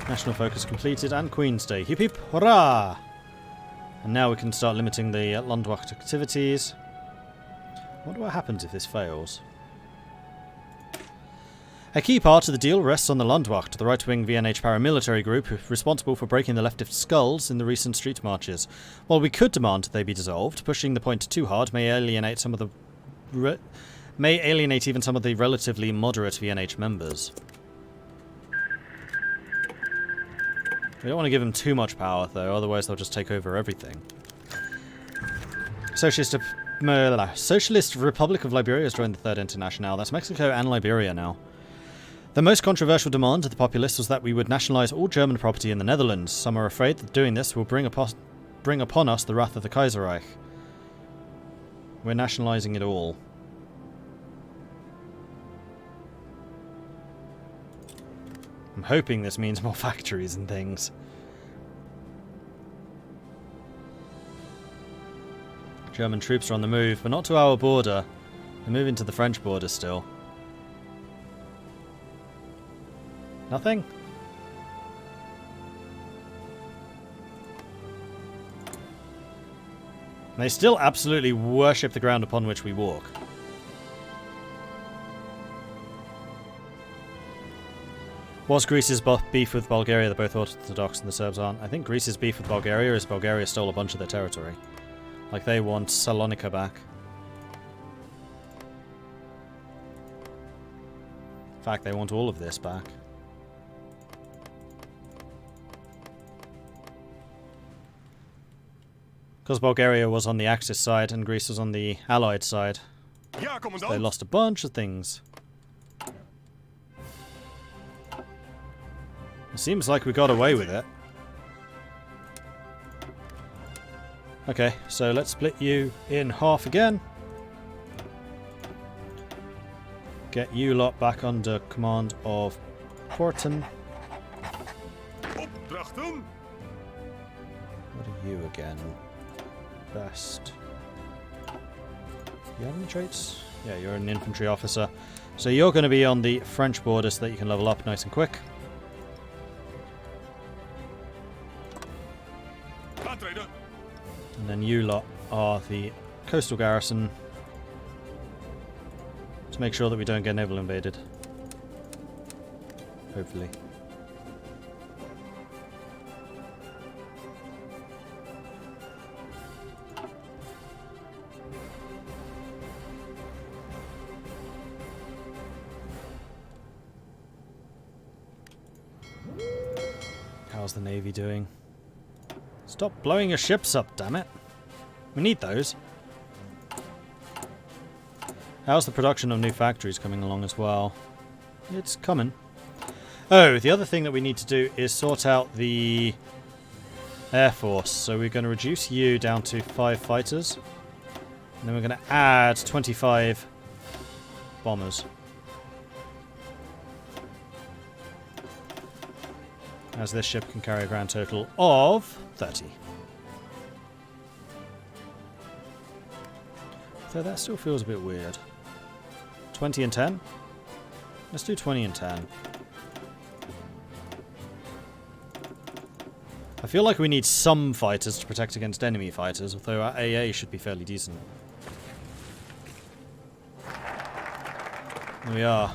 National focus completed and Queen's Day. Hip hip hurrah! And now we can start limiting the Landwacht activities. I wonder what happens if this fails. A key part of the deal rests on the Landwacht, the right-wing VNH paramilitary group responsible for breaking the leftist skulls in the recent street marches. While we could demand they be dissolved, pushing the point too hard may alienate even some of the relatively moderate VNH members. We don't want to give them too much power, though, otherwise they'll just take over everything. Socialist Republic of Liberia has joined the Third International. That's Mexico and Liberia now. The most controversial demand of the populace was that we would nationalise all German property in the Netherlands. Some are afraid that doing this will bring upon us the wrath of the Kaiserreich. We're nationalising it all. I'm hoping this means more factories and things. German troops are on the move, but not to our border. They're moving to the French border still. Nothing? They still absolutely worship the ground upon which we walk. What's Greece's beef with Bulgaria? They're both Orthodox and the Serbs aren't. I think Greece's beef with Bulgaria is Bulgaria stole a bunch of their territory. Like they want Salonika back. In fact, they want all of this back. Because Bulgaria was on the Axis side and Greece was on the Allied side. So they lost a bunch of things. It seems like we got away with it. Okay, so let's split you in half again. Get you lot back under command of Porton. What are you again? Best. You have any traits? Yeah, you're an infantry officer. So you're going to be on the French border so that you can level up nice and quick. And then you lot are the coastal garrison to make sure that we don't get naval invaded. Hopefully. How's the Navy doing? Stop blowing your ships up, damn it. We need those. How's the production of new factories coming along as well? It's coming. Oh, the other thing that we need to do is sort out the Air Force. So we're going to reduce you down to 5 fighters. And then we're going to add 25 bombers. As this ship can carry a grand total of 30. So that still feels a bit weird. 20 and 10? Let's do 20 and 10. I feel like we need some fighters to protect against enemy fighters, although our AA should be fairly decent. There we are.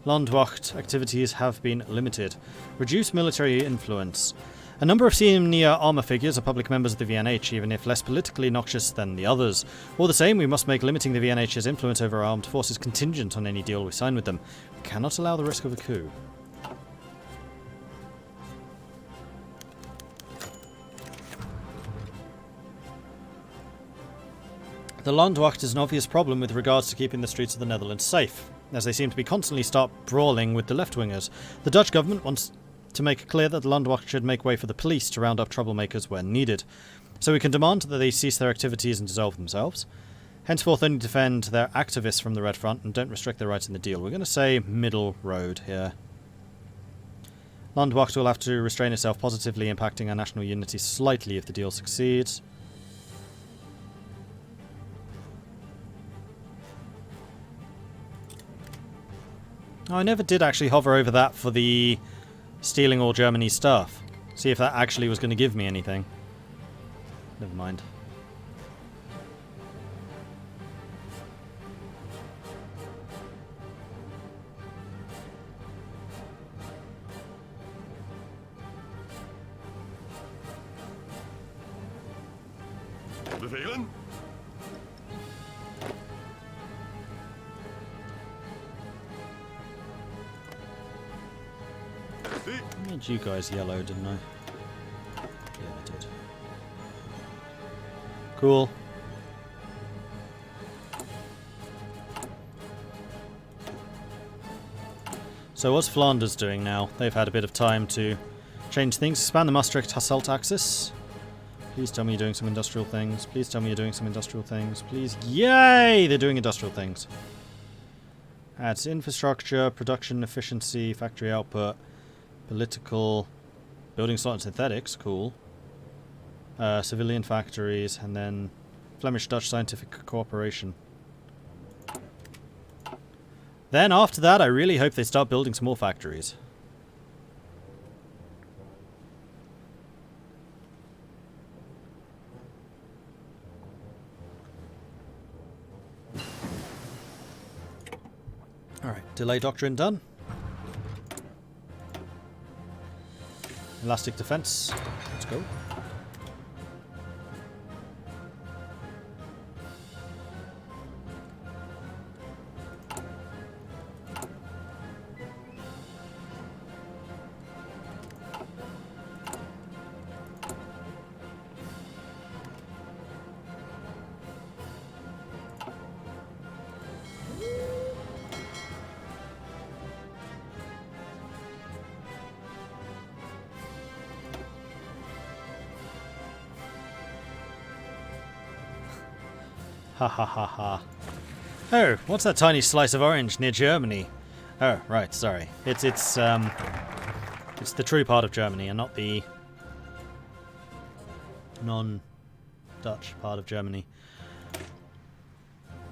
Landwacht activities have been limited. Reduce military influence. A number of senior armour figures are public members of the VNH, even if less politically noxious than the others. All the same, we must make limiting the VNH's influence over our armed forces contingent on any deal we sign with them. We cannot allow the risk of a coup. The Landwacht is an obvious problem with regards to keeping the streets of the Netherlands safe, as they seem to be constantly brawling with the left-wingers. The Dutch government wants to make it clear that the Landwacht should make way for the police to round up troublemakers when needed. So we can demand that they cease their activities and dissolve themselves. Henceforth only defend their activists from the Red Front and don't restrict their rights in the deal. We're going to say middle road here. Landwacht will have to restrain itself, positively impacting our national unity slightly if the deal succeeds. Oh, I never did actually hover over that for the stealing all Germany's stuff. See if that actually was going to give me anything. Never mind. Bevelen? I made you guys yellow, didn't I? Yeah, I did. Cool. So what's Flanders doing now? They've had a bit of time to change things. Expand the Maastricht-Hasselt axis. Please tell me you're doing some industrial things. Please tell me you're doing some industrial things. Please. Yay! They're doing industrial things. Adds infrastructure, production efficiency, factory output, political, building slot and synthetics. Cool. Civilian factories, and then Flemish-Dutch scientific cooperation. Then after that, I really hope they start building some more factories. Alright, delay doctrine done. Elastic defense. Let's go. Ha ha ha ha. Oh, what's that tiny slice of orange near Germany? Oh, right, sorry. It's the true part of Germany and not the non-Dutch part of Germany.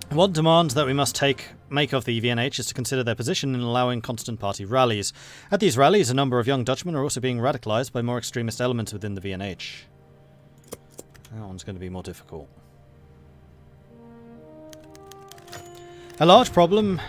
One demand that we must make of the VNH is to consider their position in allowing constant party rallies. At these rallies, a number of young Dutchmen are also being radicalized by more extremist elements within the VNH. That one's going to be more difficult. A large problem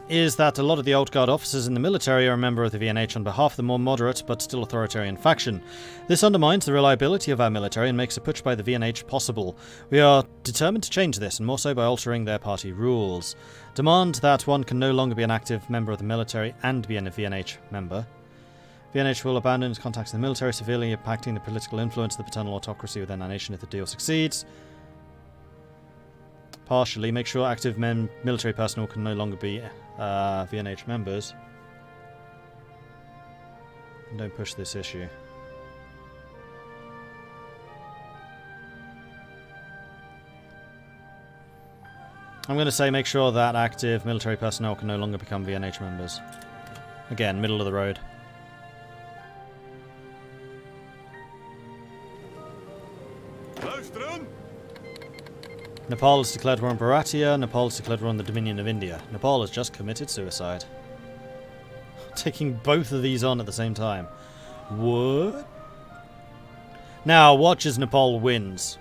is that a lot of the old guard officers in the military are a member of the VNH on behalf of the more moderate but still authoritarian faction. This undermines the reliability of our military and makes a putsch by the VNH possible. We are determined to change this, and more so by altering their party rules. Demand that one can no longer be an active member of the military and be a VNH member. VNH will abandon its contacts in the military, severely impacting the political influence of the paternal autocracy within our nation if the deal succeeds. Partially, make sure active military personnel can no longer be VNH members. And don't push this issue. I'm going to say make sure that active military personnel can no longer become VNH members. Again, middle of the road. Nepal has declared war on Bharatiya. Nepal has declared war on the Dominion of India. Nepal has just committed suicide. Taking both of these on at the same time. What? Now, watch as Nepal wins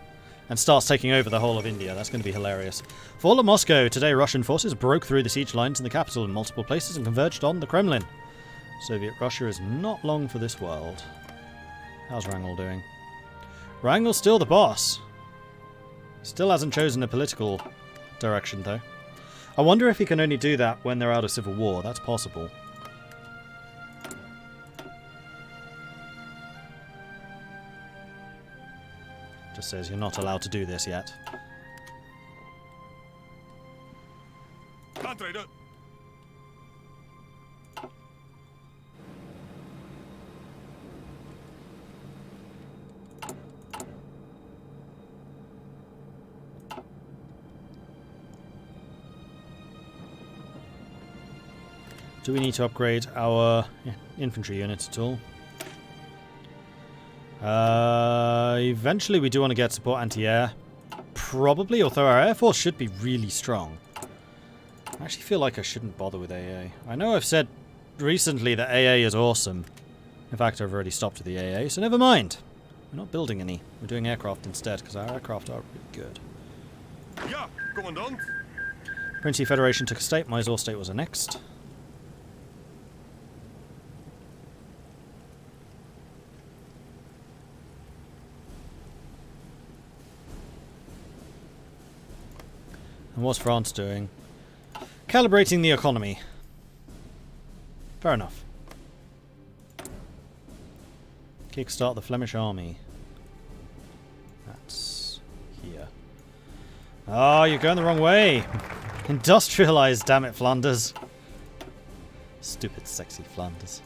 and starts taking over the whole of India. That's going to be hilarious. Fall of Moscow. Today, Russian forces broke through the siege lines in the capital in multiple places and converged on the Kremlin. Soviet Russia is not long for this world. How's Wrangel doing? Wrangel's still the boss. Still hasn't chosen a political direction, though. I wonder if he can only do that when they're out of civil war. That's possible. Just says you're not allowed to do this yet. Do we need to upgrade our infantry units at all? Eventually we do want to get support anti-air. Probably, although our air force should be really strong. I actually feel like I shouldn't bother with AA. I know I've said recently that AA is awesome. In fact, I've already stopped with the AA, so never mind. We're not building any. We're doing aircraft instead, because our aircraft are really good. Ja, commandant. Princely Federation took a state. Mysore state was annexed. And what's France doing? Calibrating the economy. Fair enough. Kickstart the Flemish army. That's here. Oh, you're going the wrong way! Industrialise, damn it, Flanders. Stupid, sexy Flanders.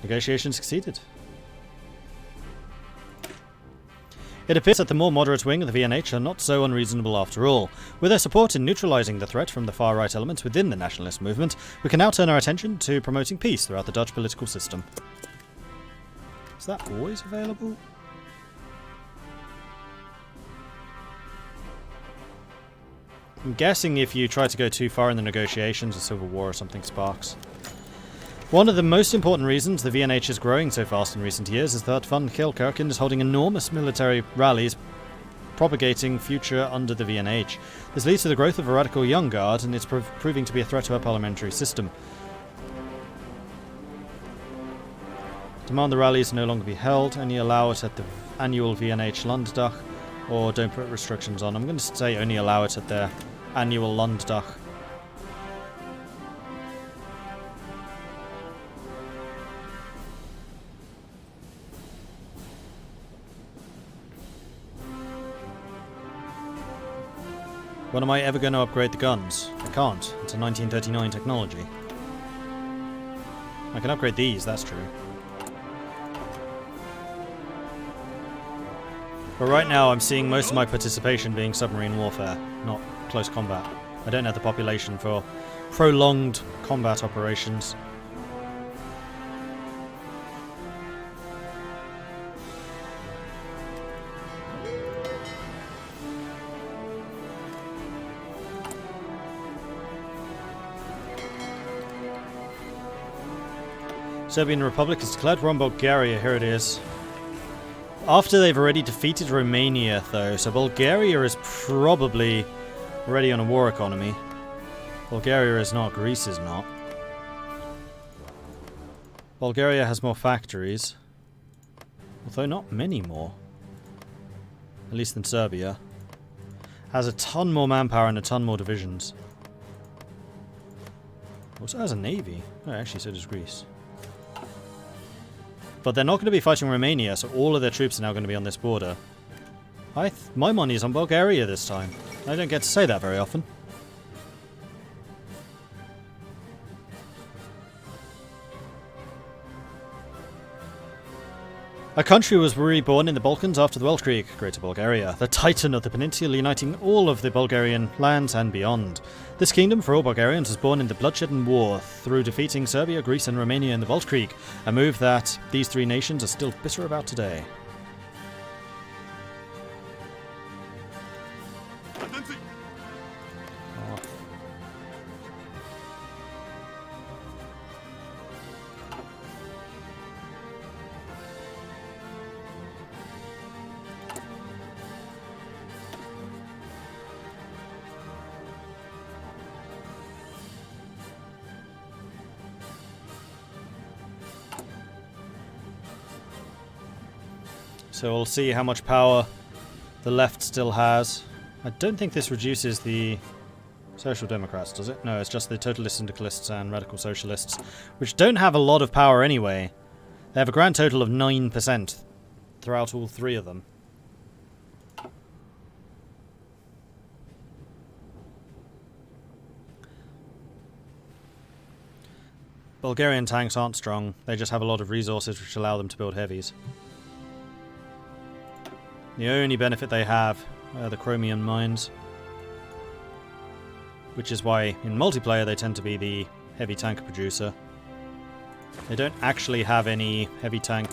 Negotiation succeeded. It appears that the more moderate wing of the VNH are not so unreasonable after all. With their support in neutralising the threat from the far-right elements within the nationalist movement, we can now turn our attention to promoting peace throughout the Dutch political system. Is that always available? I'm guessing if you try to go too far in the negotiations, a civil war or something sparks. One of the most important reasons the VNH is growing so fast in recent years is that Van Geelkerken is holding enormous military rallies propagating future under the VNH. This leads to the growth of a radical young guard, and it's proving to be a threat to our parliamentary system. Demand the rallies no longer be held, only allow it at the annual VNH Landdag, or don't put restrictions on. I'm going to say only allow it at their annual Landdag. When am I ever going to upgrade the guns? I can't. It's a 1939 technology. I can upgrade these, that's true. But right now I'm seeing most of my participation being submarine warfare, not close combat. I don't have the population for prolonged combat operations. Serbian Republic has declared war on Bulgaria, here it is. After they've already defeated Romania, though, so Bulgaria is probably already on a war economy. Bulgaria is not, Greece is not. Bulgaria has more factories, although not many more. At least than Serbia. Has a ton more manpower and a ton more divisions. Also has a navy. Oh, actually, so does Greece. But they're not going to be fighting Romania, so all of their troops are now going to be on this border. My money is on Bulgaria this time. I don't get to say that very often. A country was reborn in the Balkans after the Weltkrieg, Greater Bulgaria, the titan of the peninsula uniting all of the Bulgarian lands and beyond. This kingdom for all Bulgarians was born in the bloodshed war through defeating Serbia, Greece and Romania in the Weltkrieg, a move that these three nations are still bitter about today. So we'll see how much power the left still has. I don't think this reduces the Social Democrats, does it? No, it's just the Totalist Syndicalists and Radical Socialists, which don't have a lot of power anyway. They have a grand total of 9% throughout all three of them. Bulgarian tanks aren't strong. They just have a lot of resources which allow them to build heavies. The only benefit they have are the chromium mines, which is why in multiplayer they tend to be the heavy tank producer. They don't actually have any heavy tank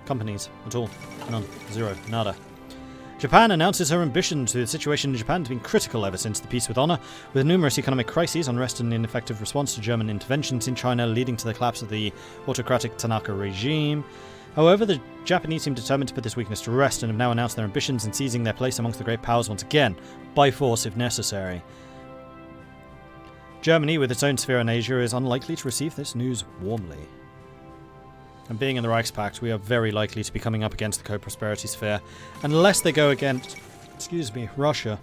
companies at all. None. Zero. Nada. Japan announces her ambitions. The situation in Japan has been critical ever since the peace with honour, with numerous economic crises, unrest and ineffective response to German interventions in China leading to the collapse of the autocratic Tanaka regime. However, the Japanese seem determined to put this weakness to rest and have now announced their ambitions in seizing their place amongst the great powers once again, by force if necessary. Germany, with its own sphere in Asia, is unlikely to receive this news warmly. And being in the Reichspakt, we are very likely to be coming up against the co-prosperity sphere, unless they go against, Russia.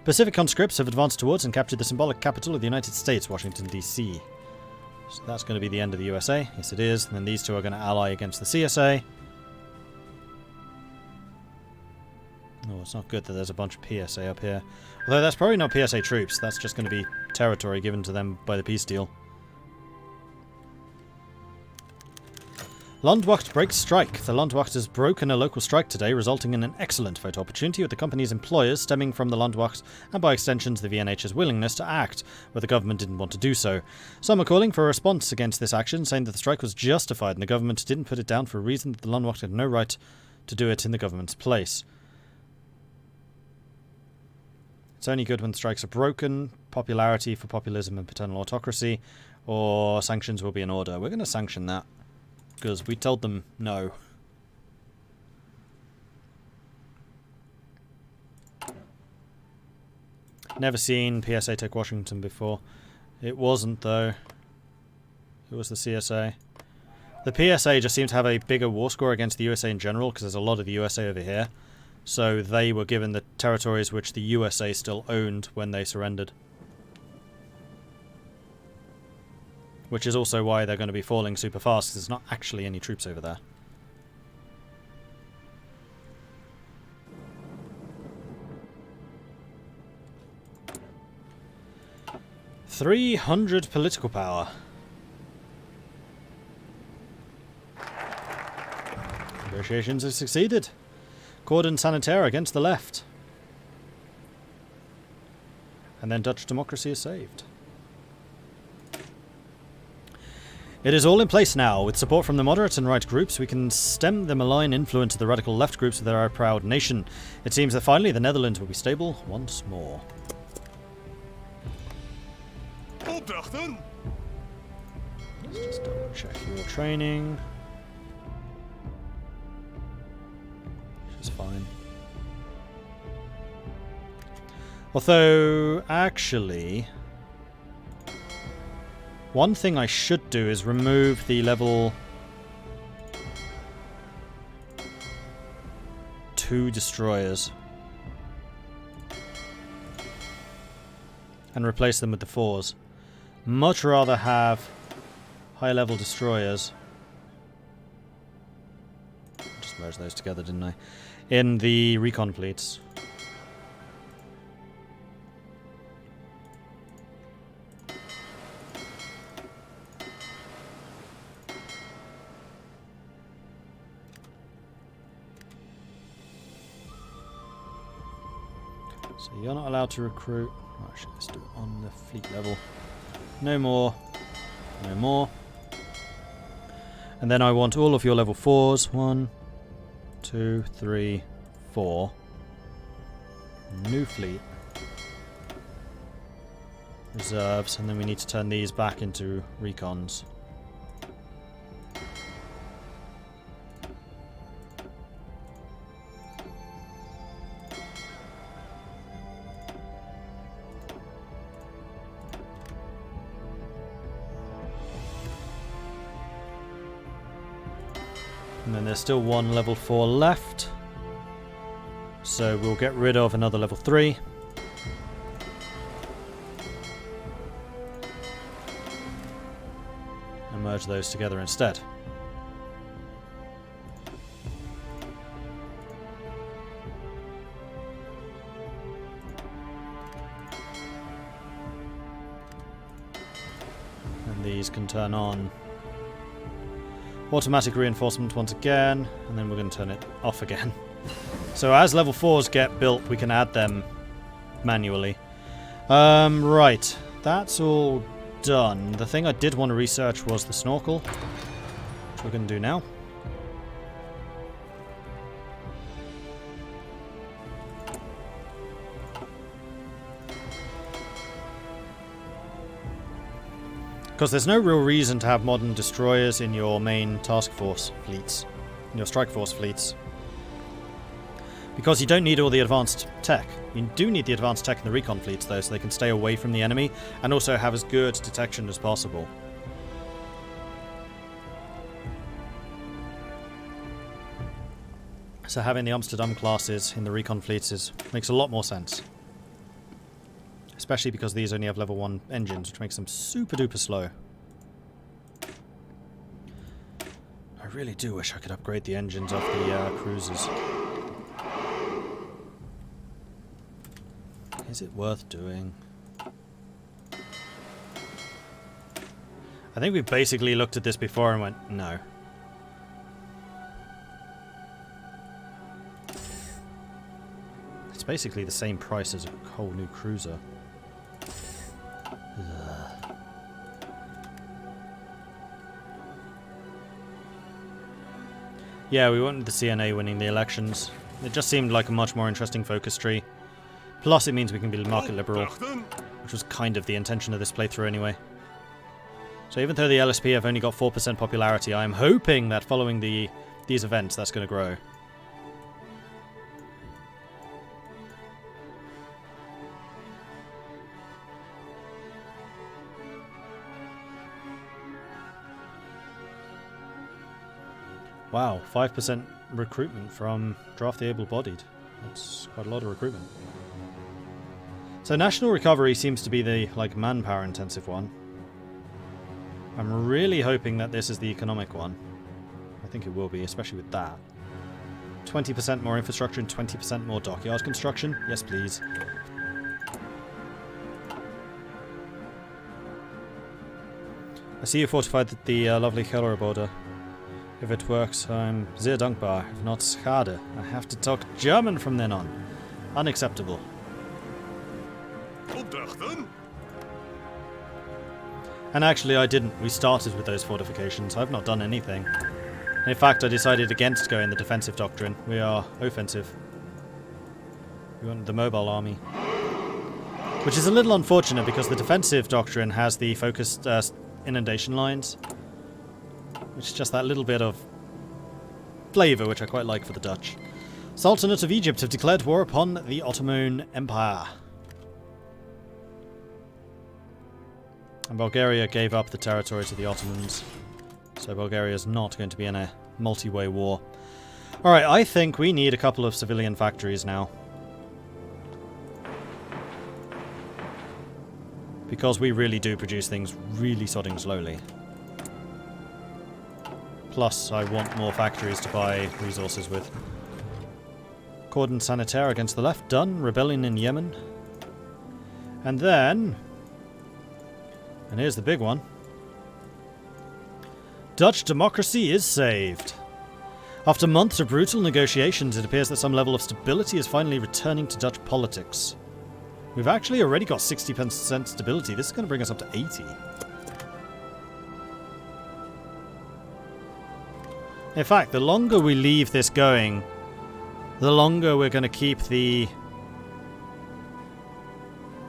Pacific conscripts have advanced towards and captured the symbolic capital of the United States, Washington, D.C. So that's going to be the end of the USA. Yes, it is. And then these two are going to ally against the CSA. Oh, it's not good that there's a bunch of PSA up here. Although that's probably not PSA troops. That's just going to be territory given to them by the peace deal. Landwacht breaks strike. The Landwacht has broken a local strike today, resulting in an excellent vote opportunity with the company's employers stemming from the Landwacht and by extensions the VNH's willingness to act, where the government didn't want to do so. Some are calling for a response against this action, saying that the strike was justified and the government didn't put it down for a reason that the Landwacht had no right to do it in the government's place. It's only good when strikes are broken, popularity for populism and paternal autocracy, or sanctions will be in order. We're going to sanction that, because we told them no. Never seen PSA take Washington before. It wasn't, though. It was the CSA. The PSA just seemed to have a bigger war score against the USA in general, because there's a lot of the USA over here. So they were given the territories which the USA still owned when they surrendered. Which is also why they're going to be falling super fast, because there's not actually any troops over there. $300 political power. Negotiations have succeeded. Cordon sanitaire against the left. And then Dutch democracy is saved. It is all in place now. With support from the moderate and right groups, we can stem the malign influence of the radical left groups of our proud nation. It seems that finally the Netherlands will be stable once more. Opdrachten? Let's just double check your training. Which is fine. Although, actually, one thing I should do is remove the level 2 destroyers and replace them with the 4s. Much rather have high level destroyers. Just merge those together, didn't I? In the recon fleets. So you're not allowed to recruit. Oh, actually, let's do it on the fleet level. No more. No more. And then I want all of your level 4s. 1, 2, 3, 4. New fleet. Reserves. And then we need to turn these back into recons. And then there's still one level 4 left. So we'll get rid of another level 3. And merge those together instead. And these can turn on automatic reinforcement once again, and then we're going to turn it off again. So as level 4s get built, we can add them manually. Right, that's all done. The thing I did want to research was the snorkel, which we're going to do now. Because there's no real reason to have modern destroyers in your main task force fleets, in your strike force fleets. Because you don't need all the advanced tech. You do need the advanced tech in the recon fleets though, so they can stay away from the enemy and also have as good detection as possible. So having the Amsterdam classes in the recon fleets makes a lot more sense. Especially because these only have level 1 engines, which makes them super duper slow. I really do wish I could upgrade the engines of the cruisers. Is it worth doing? I think we basically looked at this before and went, no. It's basically the same price as a whole new cruiser. Ugh. Yeah, we wanted the CNA winning the elections. It just seemed like a much more interesting focus tree. Plus it means we can be market liberal, which was kind of the intention of this playthrough anyway. So even though the LSP have only got 4% popularity, I am hoping that following these events that's going to grow. Wow, 5% recruitment from draft the able-bodied. That's quite a lot of recruitment. So national recovery seems to be the manpower intensive one. I'm really hoping that this is the economic one. I think it will be, especially with that. 20% more infrastructure and 20% more dockyard construction? Yes, please. I see you fortified the lovely Keller border. If it works, I'm sehr dankbar. If not, schade. I have to talk German from then on. Unacceptable. Opdrachten? And actually I didn't. We started with those fortifications. I've not done anything. In fact, I decided against going the defensive doctrine. We are offensive. We want the mobile army. Which is a little unfortunate because the defensive doctrine has the focused inundation lines. Which is just that little bit of flavour which I quite like for the Dutch. Sultanate of Egypt have declared war upon the Ottoman Empire. And Bulgaria gave up the territory to the Ottomans. So Bulgaria is not going to be in a multi-way war. Alright, I think we need a couple of civilian factories now. Because we really do produce things really sodding slowly. Plus, I want more factories to buy resources with. Cordon sanitaire against the left, done. Rebellion in Yemen. And then... and here's the big one. Dutch democracy is saved. After months of brutal negotiations, it appears that some level of stability is finally returning to Dutch politics. We've actually already got 60% stability. This is going to bring us up to 80. In fact, the longer we leave this going, the longer we're going to keep the...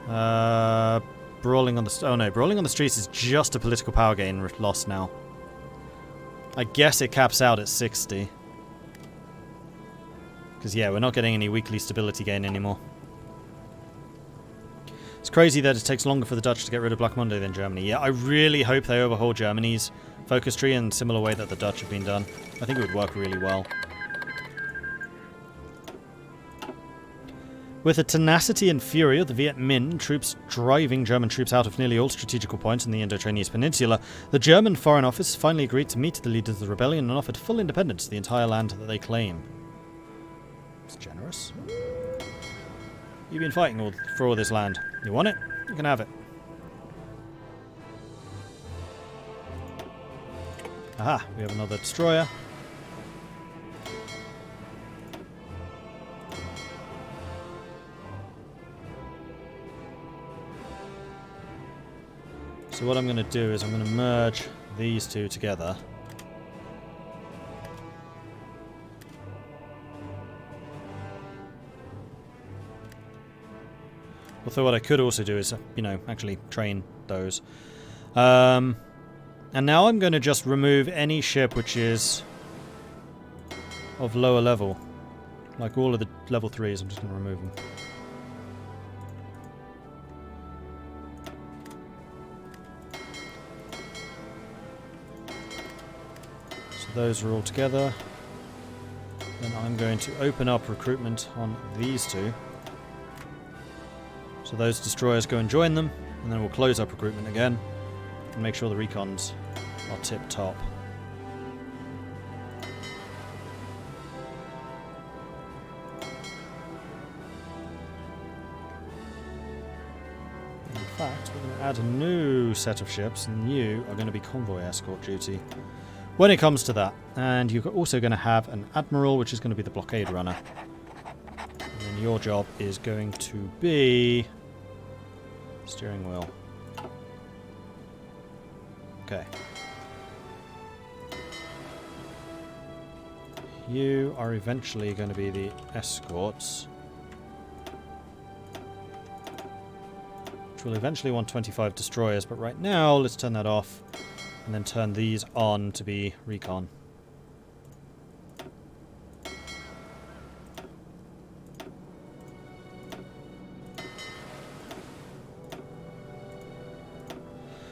brawling on the... oh no, brawling on the streets is just a political power gain loss now. I guess it caps out at 60. Because yeah, we're not getting any weekly stability gain anymore. It's crazy that it takes longer for the Dutch to get rid of Black Monday than Germany. Yeah, I really hope they overhaul Germany's focus tree in a similar way that the Dutch have been done. I think it would work really well. With the tenacity and fury of the Viet Minh troops driving German troops out of nearly all strategical points in the Indo-Chinese Peninsula, the German Foreign Office finally agreed to meet the leaders of the rebellion and offered full independence to the entire land that they claim. It's generous. You've been fighting for all this land. You want it? You can have it. Aha, we have another destroyer. So what I'm going to do is I'm going to merge these two together. Although what I could also do is, you know, actually train those. And now I'm going to just remove any ship which is of lower level. Like all of the level 3s, I'm just going to remove them. So those are all together. Then I'm going to open up recruitment on these two. So those destroyers go and join them, and then we'll close up recruitment again and make sure the recons are tip-top. In fact, we're going to add a new set of ships, and you are going to be convoy escort duty when it comes to that. And you're also going to have an admiral, which is going to be the blockade runner. And then your job is going to be steering wheel. Okay. You are eventually going to be the escorts, which will eventually want 25 destroyers, but right now let's turn that off and then turn these on to be recon.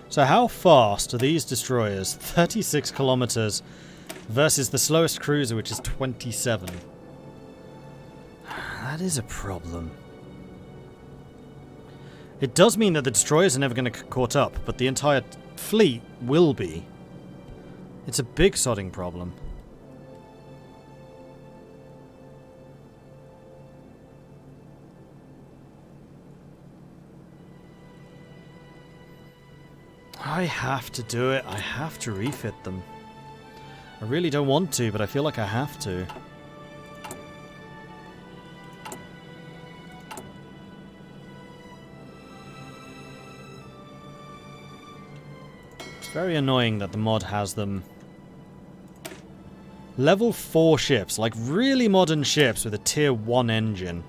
So how fast are these destroyers? 36 kilometers versus the slowest cruiser, which is 27. That is a problem. It does mean that the destroyers are never going to get caught up, but the entire fleet will be. It's a big sodding problem. I have to do it. I have to refit them. I really don't want to, but I feel like I have to. It's very annoying that the mod has them. Level 4 ships, like really modern ships with a tier 1 engine.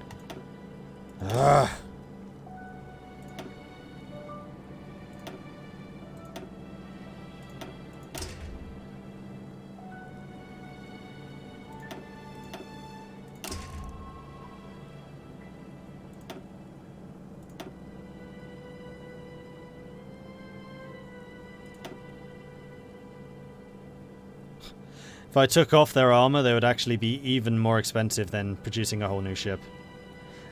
Ugh. If I took off their armor, they would actually be even more expensive than producing a whole new ship.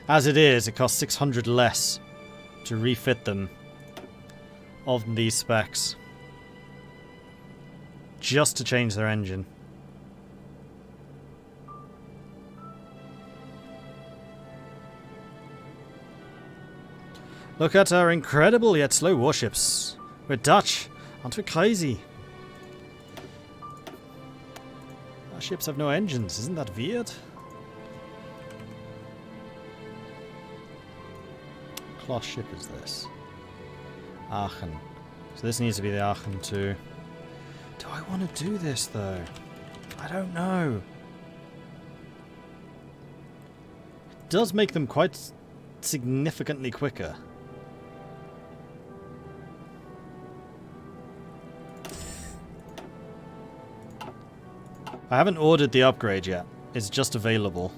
As it is, it costs 600 less to refit them of these specs. Just to change their engine. Look at our incredible yet slow warships. We're Dutch. Aren't we crazy? Our ships have no engines, isn't that weird? What class ship is this? Aachen. So this needs to be the Aachen too. Do I want to do this though? I don't know. It does make them quite significantly quicker. I haven't ordered the upgrade yet. It's just available.